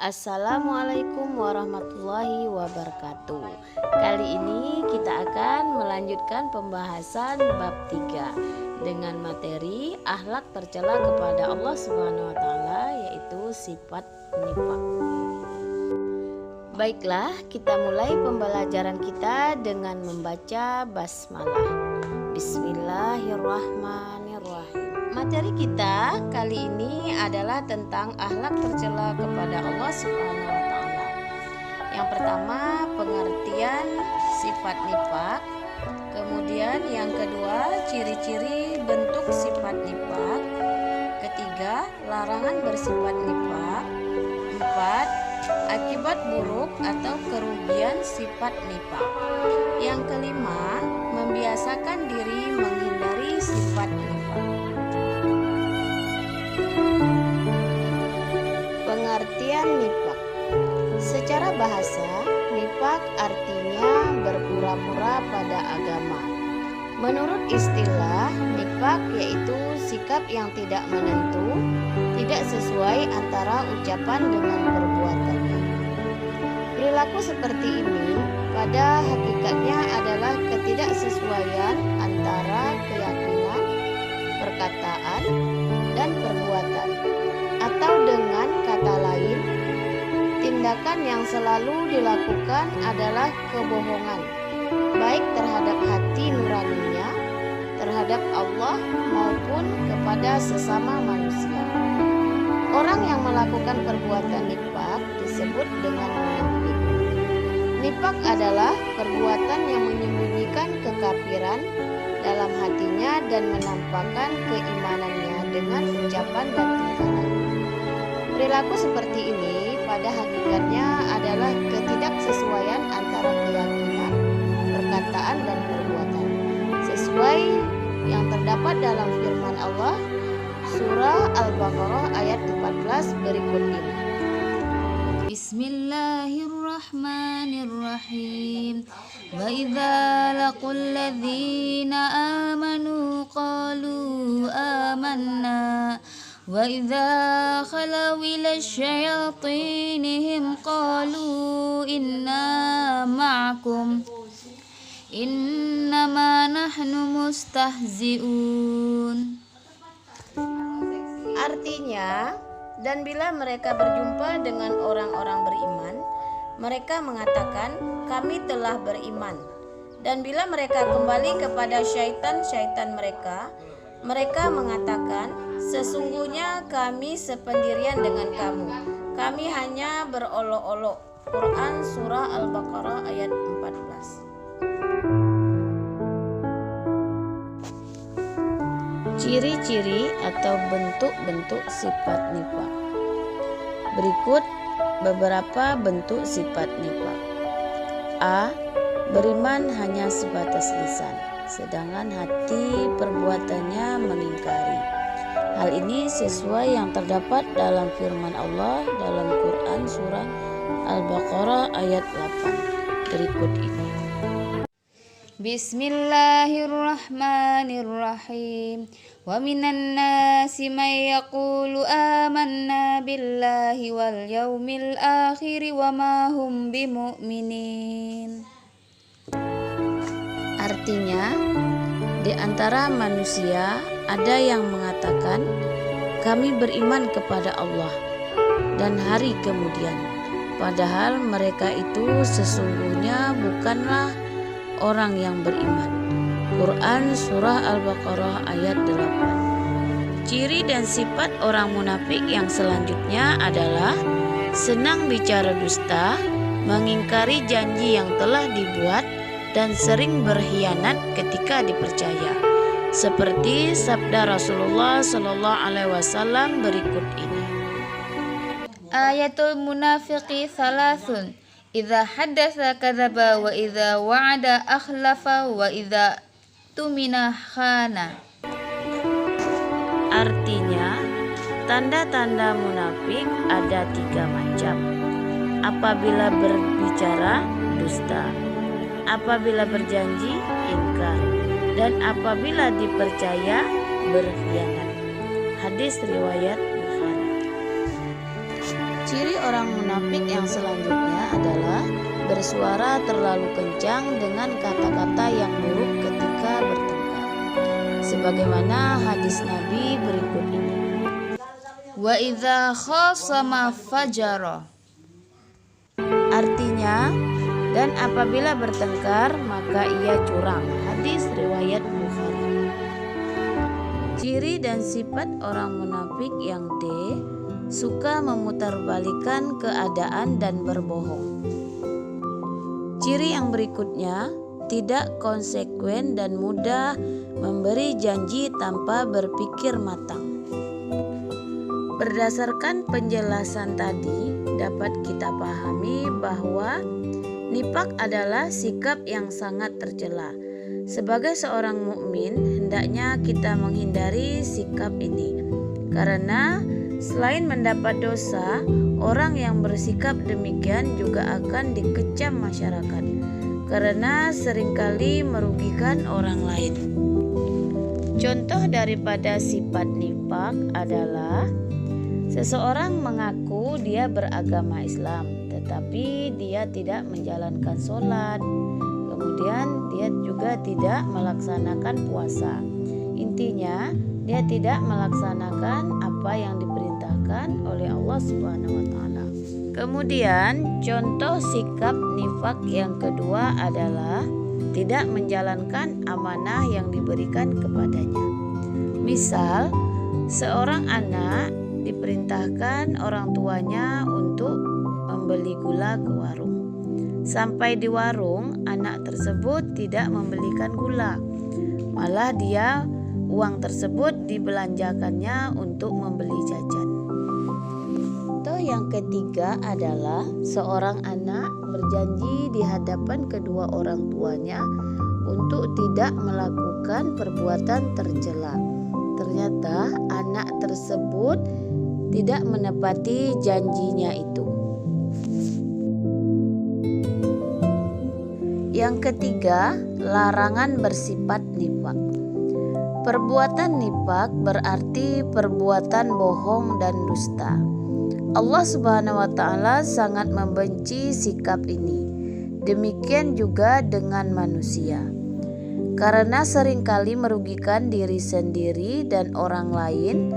Assalamualaikum warahmatullahi wabarakatuh. Kali ini kita akan melanjutkan pembahasan bab 3 dengan materi akhlak tercela kepada Allah Subhanahu wa taala, yaitu sifat nifaq. Baiklah, kita mulai pembelajaran kita dengan membaca basmalah. Bismillahirrahmanirrahim. Materi kita kali ini adalah tentang akhlak tercela kepada Allah Subhanahu wa taala. Yang pertama, pengertian sifat nifaq. Kemudian yang kedua, ciri-ciri bentuk sifat nifaq. Ketiga, larangan bersifat nifaq. 4, akibat buruk atau kerugian sifat nifaq. Yang kelima, membiasakan diri menghindari sifat nifaq. Pengertian nifaq. Secara bahasa, nifaq artinya berpura-pura pada agama. Menurut istilah, nifaq yaitu sikap yang tidak menentu, tidak sesuai antara ucapan dengan perbuatannya. Perilaku seperti ini pada hakikatnya adalah ketidaksesuaian antara keyakinan, perkataan, dan perbuatan. Atau dengan kata lain, tindakan yang selalu dilakukan adalah kebohongan, baik terhadap hati nuraninya, terhadap Allah maupun kepada sesama manusia. Orang yang melakukan perbuatan nifaq disebut dengan munafik. Nifaq adalah perbuatan yang menyembunyikan kekafiran dalam hatinya dan menampakkan keimanannya dengan ucapan dan tindakan. Perilaku seperti ini pada hakikatnya adalah ketidaksesuaian antara keyakinan, perkataan, dan perbuatan, sesuai yang terdapat dalam firman Allah surah Al-Baqarah ayat 14 berikut ini. Bismillahirrahmanirrahim. Wa idza laqul ladzina amanu qalu amanna wa idza khalau ila syayatinihim qalu inna ma'akum innama nahnu mustahzi'un. Artinya, dan bila mereka berjumpa dengan orang-orang beriman, mereka mengatakan, kami telah beriman. Dan bila mereka kembali kepada syaitan-syaitan mereka, mereka mengatakan, sesungguhnya kami sependirian dengan kamu. Kami hanya berolok-olok. Quran surah Al-Baqarah ayat 14. Ciri-ciri atau bentuk-bentuk sifat nifaq. Berikut beberapa bentuk sifat nifaq. A. Beriman hanya sebatas lisan, sedangkan hati perbuatannya mengingkari. Hal ini sesuai yang terdapat dalam firman Allah dalam Quran surah Al-Baqarah ayat 8 berikut ini. Bismillahirrahmanirrahim. Wa minan nasi may yaqulu amanna billahi wal yaumil akhir wa ma hum bimu'minin. Artinya, di antara manusia ada yang mengatakan, kami beriman kepada Allah dan hari kemudian, padahal mereka itu sesungguhnya bukanlah orang yang beriman. Quran surah Al-Baqarah ayat 8. Ciri dan sifat orang munafik yang selanjutnya adalah senang bicara dusta, mengingkari janji yang telah dibuat, dan sering berkhianat ketika dipercaya. Seperti sabda Rasulullah sallallahu alaihi wasallam berikut ini. Ayatul munafiqi salasun. Idza haddatsa kadzaba wa idza wa'ada akhlafa wa idza tumina khana. Artinya, tanda-tanda munafik ada 3 macam. Apabila berbicara, dusta. Apabila berjanji, ingkar. Dan apabila dipercaya, berkhianat. Hadis riwayat Bukhari. Ciri orang munafik yang selanjutnya adalah bersuara terlalu kencang dengan kata-kata yang buruk ketika bertengkar. Sebagaimana hadis Nabi berikut ini. Wa idza khasama fajara. Artinya, dan apabila bertengkar maka ia curang. Hadis riwayat Bukhari. Ciri dan sifat orang munafik yang D, suka memutarbalikkan keadaan dan berbohong. Ciri yang berikutnya, tidak konsekuen dan mudah memberi janji tanpa berpikir matang. Berdasarkan penjelasan tadi, dapat kita pahami bahwa nifak adalah sikap yang sangat tercela. Sebagai seorang mukmin, hendaknya kita menghindari sikap ini, karena selain mendapat dosa, orang yang bersikap demikian juga akan dikecam masyarakat, karena seringkali merugikan orang lain. Contoh daripada sifat nifak adalah seseorang mengaku dia beragama Islam, tetapi dia tidak menjalankan sholat. Kemudian dia juga tidak melaksanakan puasa. Intinya, dia tidak melaksanakan apa yang diperintahkan oleh Allah Subhanahu wa taala. Kemudian, contoh sikap nifak yang kedua adalah tidak menjalankan amanah yang diberikan kepadanya. Misal, seorang anak diperintahkan orang tuanya untuk membeli gula ke warung. Sampai di warung, anak tersebut tidak membelikan gula. Malah dia uang tersebut dibelanjakannya untuk membeli jajan. Contoh yang ketiga adalah seorang anak berjanji di hadapan kedua orang tuanya untuk tidak melakukan perbuatan tercela. Ternyata anak tersebut tidak menepati janjinya itu. Yang ketiga, larangan bersifat nifak. Perbuatan nifak berarti perbuatan bohong dan dusta. Allah Subhanahu wa taala sangat membenci sikap ini. Demikian juga dengan manusia. Karena seringkali merugikan diri sendiri dan orang lain,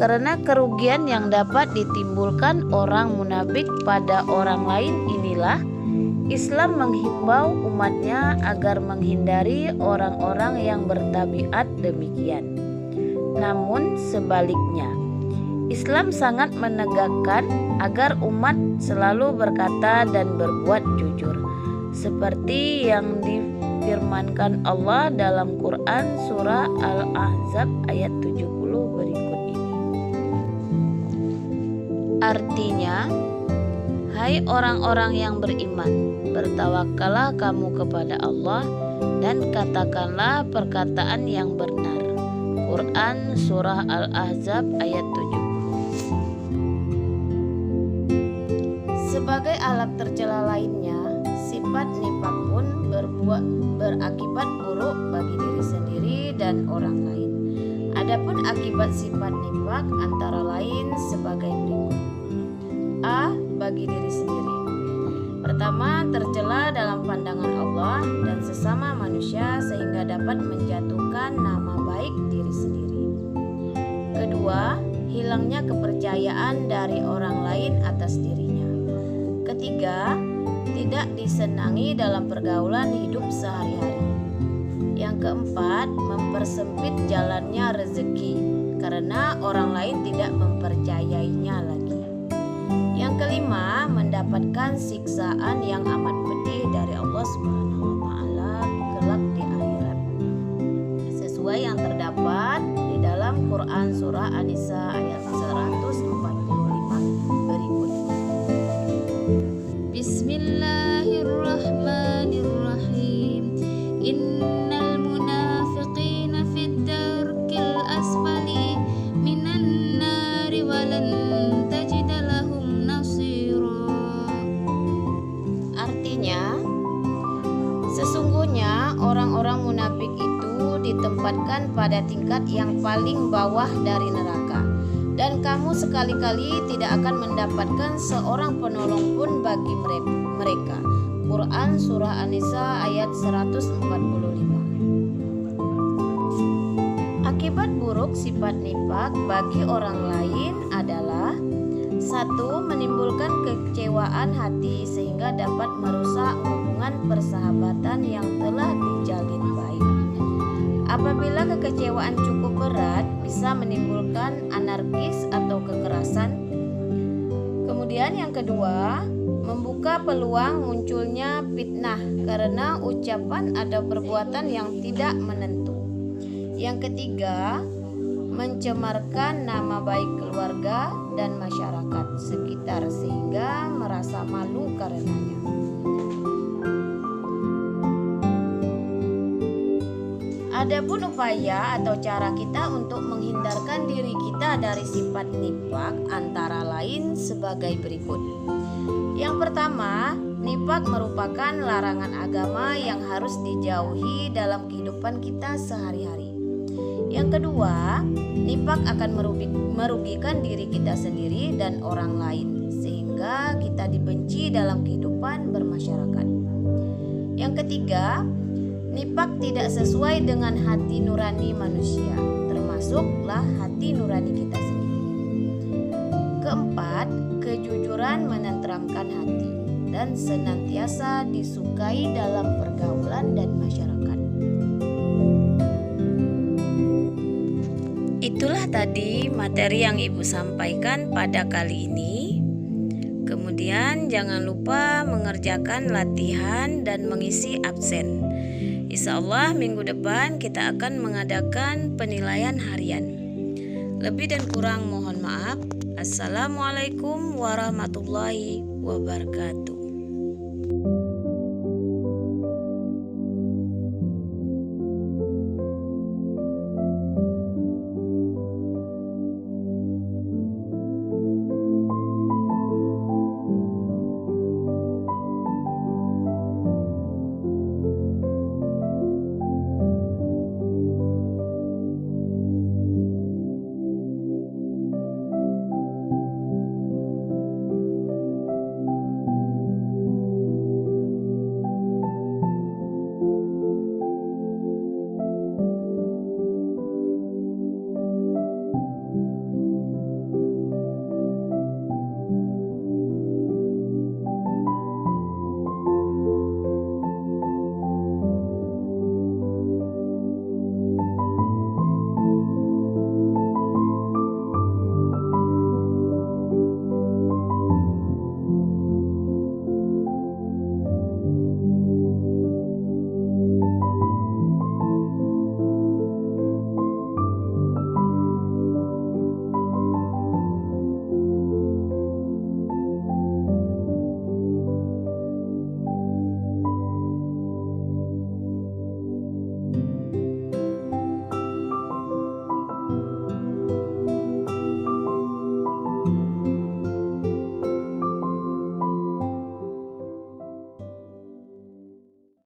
karena kerugian yang dapat ditimbulkan orang munafik pada orang lain inilah Islam menghimbau umatnya agar menghindari orang-orang yang bertabiat demikian. Namun sebaliknya, Islam sangat menegakkan agar umat selalu berkata dan berbuat jujur, seperti yang difirmankan Allah dalam Quran surah Al-Ahzab ayat 70 berikut ini. Artinya, hai orang-orang yang beriman, bertawakallah kamu kepada Allah dan katakanlah perkataan yang benar. Quran surah Al-Ahzab ayat 70. Sebagai alat tercela lainnya, sifat nifak pun berakibat buruk bagi diri sendiri dan orang lain. Adapun akibat sifat nifak antara lain sebagai berikut. A. Bagi diri sendiri. Pertama, tercela dalam pandangan Allah dan sesama manusia sehingga dapat menjatuhkan nama baik diri sendiri. Kedua, hilangnya kepercayaan dari orang lain atas dirinya. Ketiga, tidak disenangi dalam pergaulan hidup sehari-hari. Yang keempat, mempersempit jalannya rezeki karena orang lain tidak mempercayainya lagi. Yang kelima, mendapatkan siksaan yang amat pedih dari Allah Subhanahu wa taala kelak di akhirat. Sesuai yang terdapat di dalam Quran surah An-Nisa ayat 145 berikut. Bismillahirrahmanirrahim. Innal munafiqina fid darkil asfali minan nari walan tajida lahum nasira. Artinya, sesungguhnya orang-orang munafik itu ditempatkan pada tingkat yang paling bawah dari neraka. dan kamu sekali-kali tidak akan mendapatkan seorang penolong pun bagi mereka. Quran Surah An-Nisa ayat 145. Akibat buruk sifat nifak bagi orang lain adalah: 1. Menimbulkan kekecewaan hati sehingga dapat merusak hubungan persahabatan yang telah dijalin baik. Apabila kekecewaan cukup berat, bisa menimbulkan anarkis atau kekerasan. Kemudian yang kedua, membuka peluang munculnya fitnah karena ucapan atau perbuatan yang tidak menentu. Yang ketiga, mencemarkan nama baik keluarga dan masyarakat sekitar sehingga merasa malu karenanya. Adapun upaya atau cara kita untuk menghindarkan diri kita dari sifat nifak antara lain sebagai berikut. Yang pertama, nifak merupakan larangan agama yang harus dijauhi dalam kehidupan kita sehari-hari. Yang kedua, nifak akan merugikan diri kita sendiri dan orang lain sehingga kita dibenci dalam kehidupan bermasyarakat. Yang ketiga, nifak tidak sesuai dengan hati nurani manusia, termasuklah hati nurani kita sendiri. Keempat, kejujuran menenteramkan hati dan senantiasa disukai dalam pergaulan dan masyarakat. Itulah tadi materi yang Ibu sampaikan pada kali ini. Kemudian jangan lupa mengerjakan latihan dan mengisi absen. Insya Allah minggu depan kita akan mengadakan penilaian harian. Lebih dan kurang mohon maaf. Assalamualaikum warahmatullahi wabarakatuh.